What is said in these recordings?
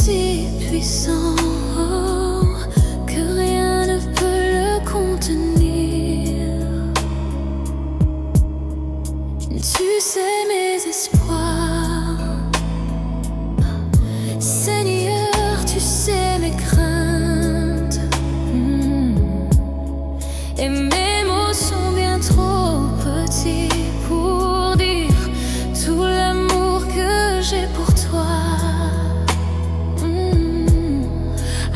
si puissant que rien ne peut le contenir. Tu sais mes espoirs, Seigneur, tu sais mes craintes. Et mes mots sont bien trop petits pour dire tout l'amour que j'ai pour toi.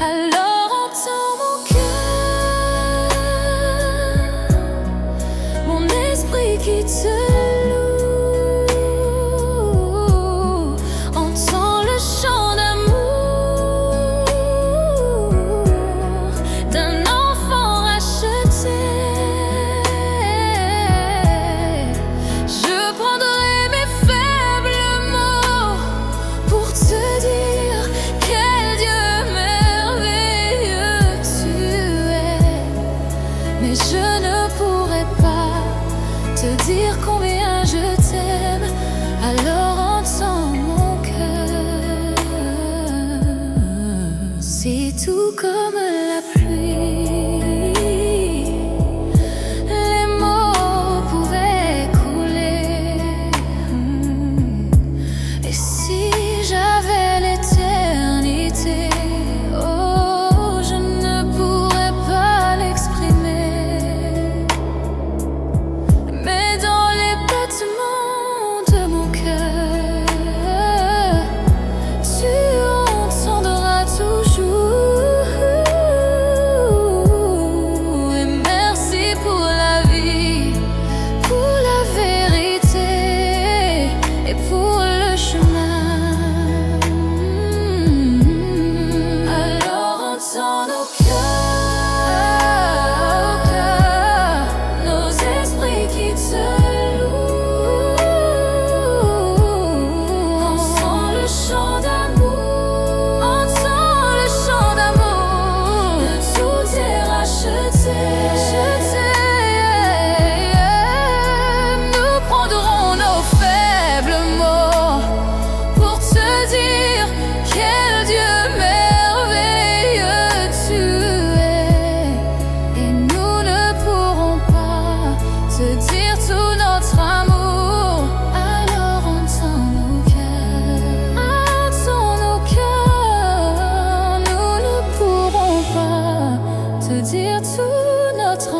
Alors entends mon cœur, mon esprit qui te loue. Entends le chant d'amour d'un enfant racheté. Je prendrai mes faibles mots pour te dire quel Dieu merveilleux tu es. Mais je ne pourrai pas te dire combien je t'aime. Alors entends mon cœur. C'est tout comme la pluie, les mots pouvaient couler. Et si j'avais l'éternité, oh, je ne pourrais pas l'exprimer. Mais dans les battements de mon cœur, tu entendras toujours. Et merci pour la vie, pour la vérité et pour le chemin. Alors entends nos cœurs, nos esprits qui te louent. Entends le chant d'amour, entends le chant d'amour de tout est racheté. Nous prendrons nos faibles mots pour te dire quel Dieu merveilleux tu es. Et nous ne pourrons pas te dire tout notre amour. Alors entends nos cœurs, nous ne pourrons pas te dire tout notre